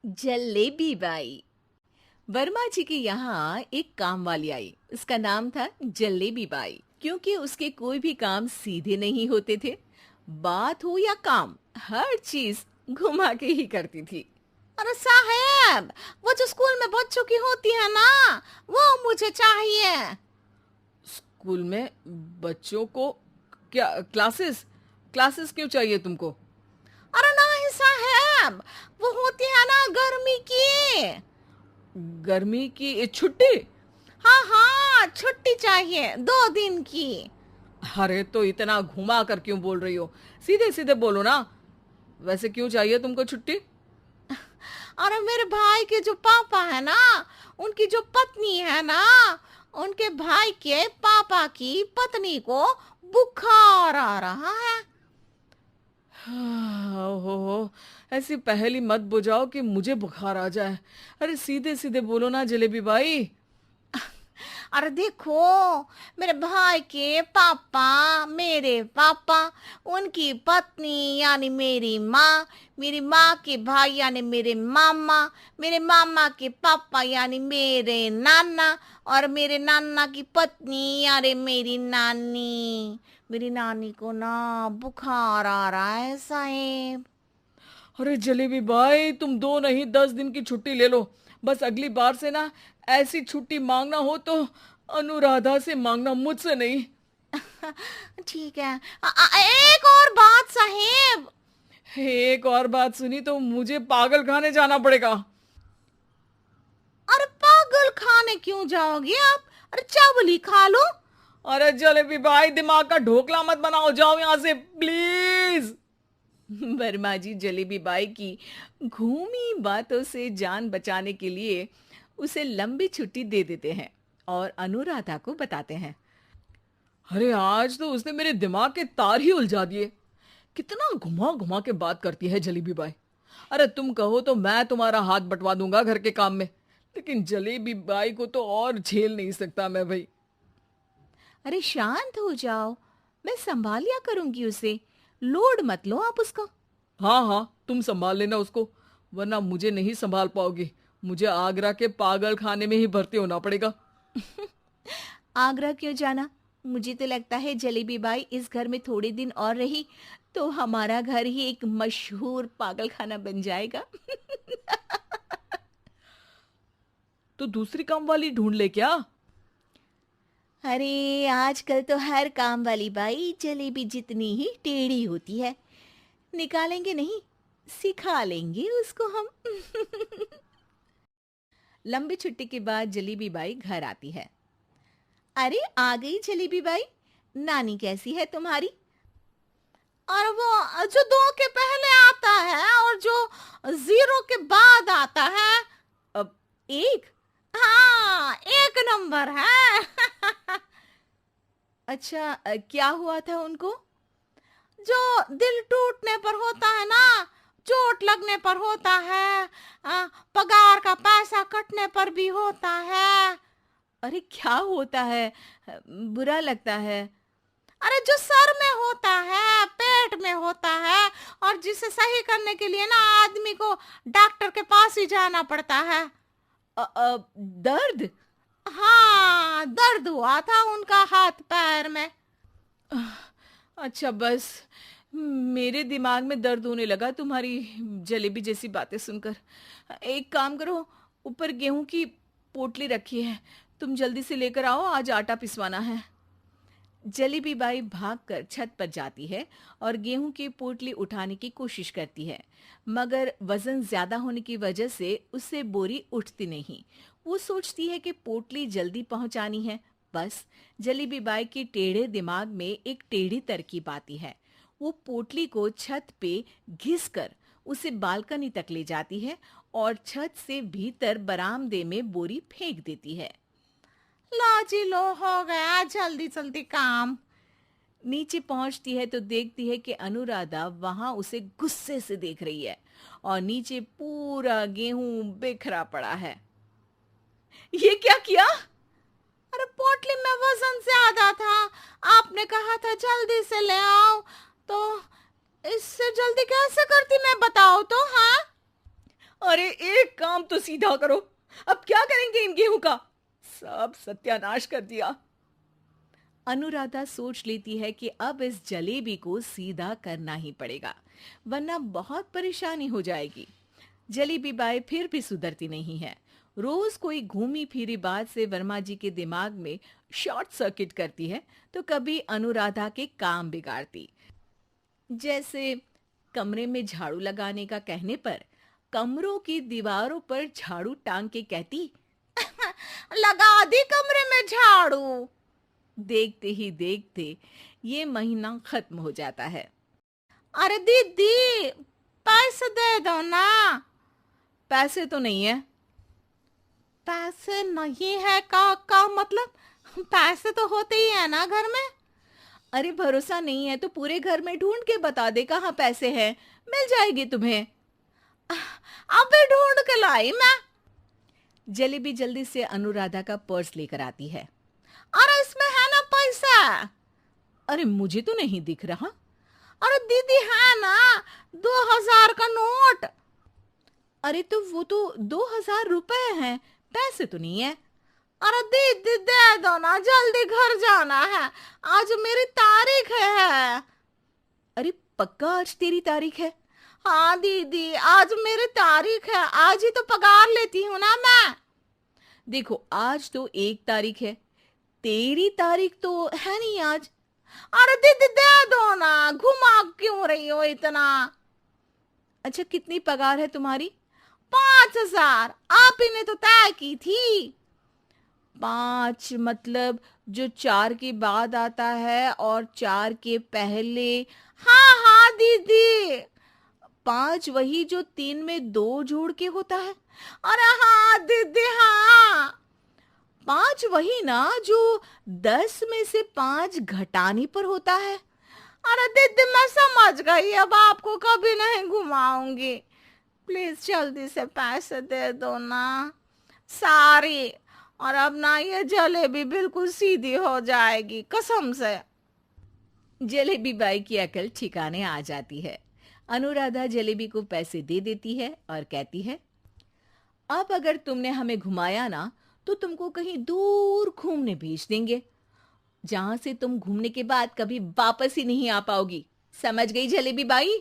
Jalebi by. Verma जी के यहाँ एक काम वाली आई। उसका नाम था जलेबी बाई, क्योंकि उसके कोई भी काम सीधे नहीं होते थे। बात हो या काम, हर चीज घुमा के ही करती थी। अरे साहेब, वो जो स्कूल में बच्चों की होती है ना, वो मुझे चाहिए। स्कूल में बच्चों को क्या क्लासेस क्लासेस क्यों चाहिए तुमको? अरे नहीं साहेब, वो होती है ना गर्मी की। गर्मी की छुट्टी? हाँ हाँ, छुट्टी चाहिए 2 दिन की। अरे तो इतना घुमा कर क्यों बोल रही हो? सीधे सीधे बोलो ना। वैसे क्यों चाहिए तुमको छुट्टी? अरे मेरे भाई के जो पापा है ना, उनकी जो पत्नी है ना, उनके भाई के पापा की पत्नी को बुखार आ रहा है। ओहो, ऐसी पहेली मत बुझाओ कि मुझे बुखार आ जाए। अरे सीधे सीधे बोलो ना जलेबी बाई। अरे देखो, मेरे भाई के पापा, मेरे पापा, उनकी पत्नी यानी मेरी माँ के भाई यानी मेरे मामा के पापा यानी मेरे नाना, और मेरे नाना की पत्नी यानी मेरी नानी को ना बुखार आ रहा है साहेब। अरे जलेबी भाई, तुम 2 नहीं 10 दिन की छुट्टी ले लो। बस अगली बार से ना ऐसी छुट्टी मांगना हो तो अनुराधा से मांगना, मुझसे नहीं। ठीक है। एक और बात साहेब। एक और बात सुनी तो मुझे पागल खाने जाना पड़ेगा। अरे पागल खाने क्यों जाओगे आप? अरे चावल ही खा लो। अरे जलेबी भाई, दिमाग का ढोकला मत बनाओ, जाओ यहाँ से प्लीज। वर्मा जी जलेबी बाई की घूमी बातों से जान बचाने के लिए उसे लंबी छुट्टी दे देते हैं और अनुराधा को बताते हैं। अरे आज तो उसने मेरे दिमाग के तार ही उलझा दिए। कितना घुमा घुमा के बात करती है जलेबी बाई। अरे तुम कहो तो मैं तुम्हारा हाथ बंटवा दूंगा घर के काम में, लेकिन जलेबी बाई को तो और झेल नहीं सकता मैं भाई। अरे शांत हो जाओ, मैं संभाल लिया करूंगी उसे। लोड मत लो आप उसको। हाँ हाँ, तुम संभाल लेना उसको, वरना मुझे नहीं संभाल पाओगी। मुझे आगरा के पागल खाने में ही भर्ती होना पड़ेगा। आगरा क्यों जाना? मुझे तो लगता है जलेबी बाई इस घर में थोड़े दिन और रही तो हमारा घर ही एक मशहूर पागल खाना बन जाएगा। तो दूसरी काम वाली ढूंढ ले क्या? अरे आजकल तो हर काम वाली बाई जलेबी जितनी ही टेढ़ी होती है। निकालेंगे नहीं, सिखा लेंगे उसको हम। लंबी छुट्टी के बाद जलेबी बाई घर आती है। अरे आ गई जलेबी बाई, नानी कैसी है तुम्हारी? और वो जो 2 के पहले आता है और जो 0 के बाद आता है। अब एक। हाँ, 1 नंबर है। अच्छा, क्या हुआ था उनको? जो दिल टूटने पर होता है ना, चोट लगने पर होता है, पगार का पैसा कटने पर भी होता है। अरे क्या होता है? बुरा लगता है। अरे जो सर में होता है, पेट में होता है, और जिसे सही करने के लिए ना आदमी को डॉक्टर के पास ही जाना पड़ता है। दर्द? हाँ, दर्द हुआ था उनका हाथ पैर में। अच्छा बस, मेरे दिमाग में दर्द होने लगा तुम्हारी जलेबी जैसी बातें सुनकर। एक काम करो, ऊपर गेहूं की पोटली रखी है, तुम जल्दी से लेकर आओ, आज आटा पिसवाना है। जलेबी बाई भागकर छत पर जाती है और गेहूं की पोटली उठाने की कोशिश करती है, मगर वजन ज्यादा होने की वजह से उससे बोरी उठती नहीं। वो सोचती है कि पोटली जल्दी पहुंचानी है। बस जलेबी बाई के टेढ़े दिमाग में एक टेढ़ी तरकीब आती है। वो पोटली को छत पे घिस कर उसे बालकनी तक ले जाती है और छत से भीतर बरामदे में बोरी फेंक देती है। लो जी लो, हो गया जल्दी जल्दी काम। नीचे पहुंचती है तो देखती है कि अनुराधा वहां उसे गुस्से से देख रही है और नीचे पूरा गेहूं बिखरा पड़ा है। ये क्या किया? अरे पोटली में वजन ज्यादा था, आपने कहा था जल्दी से ले आओ, तो इससे जल्दी कैसे करती मैं बताओ तो। हाँ, अरे एक काम तो सीधा करो, अब क्या करेंगे इन गेहूं का? सब सत्यानाश कर दिया। अनुराधा सोच लेती है कि अब इस जलेबी को सीधा करना ही पड़ेगा, वरना बहुत परेशानी हो जाएगी। जलेबी बाई फिर भी सुधरती नहीं है। रोज कोई घूमी फिरी बात से वर्मा जी के दिमाग में शॉर्ट सर्किट करती है, तो कभी अनुराधा के काम बिगाड़ती। जैसे कमरे में झाड़ू लगाने का कहने पर कमरों की दीवारों पर झाड़ू टांग के कहती, लगा दी कमरे में झाड़ू। देखते ही देखते ये महीना खत्म हो जाता है। अरे दीदी, पैसे दे दो ना। पैसे तो नहीं है। पैसे नहीं है का मतलब? पैसे तो होते ही है ना घर में। अरे भरोसा नहीं है तो पूरे घर में ढूंढ के बता दे कहाँ पैसे हैं, मिल जाएगी तुम्हें। अबे ढूंढ के लाई मैं। जलेबी जल्दी से अनुराधा का पर्स लेकर आती है। अरे इसमें है ना पैसा? अरे मुझे तो नहीं दिख रहा। अरे दीदी है ना, 2000 का नोट। अरे तो वो तो 2000 रुपए हैं, पैसे तो नहीं है। अरे दीदी दे दो ना, जल्दी घर जाना है, आज मेरी तारीख है। अरे पक्का आज तेरी तारीख है? हाँ दीदी, आज मेरी तारीख है, आज ही तो पगार लेती हूँ ना मैं। देखो आज तो 1 तारीख है, तेरी तारीख तो है नहीं आज। अरे दीदी दे दो ना, घुमा क्यों रही हो इतना? अच्छा कितनी पगार है तुम्हारी? 5000, आप ही ने तो तय की थी। 5 मतलब जो 4 के बाद आता है और 4 के पहले। हाँ हाँ दीदी। 5 वही जो 3 में 2 जोड़ के होता है। अरे हाँ दीदी हाँ। 5 वही ना जो 10 में से 5 घटाने पर होता है। अरे दीदी मैं समझ गई, अब आपको कभी नहीं घुमाऊंगी। प्लीज जल्दी से पैसे दे दो ना, सारी। और अब ना ये जलेबी बिल्कुल सीधी हो जाएगी, कसम से। जलेबी बाई की अकल ठिकाने आ जाती है। अनुराधा जलेबी को पैसे दे देती है और कहती है, अब अगर तुमने हमें घुमाया ना तो तुमको कहीं दूर घूमने भेज देंगे, जहां से तुम घूमने के बाद कभी वापस ही नहीं आ पाओगी। समझ गई जलेबी बाई?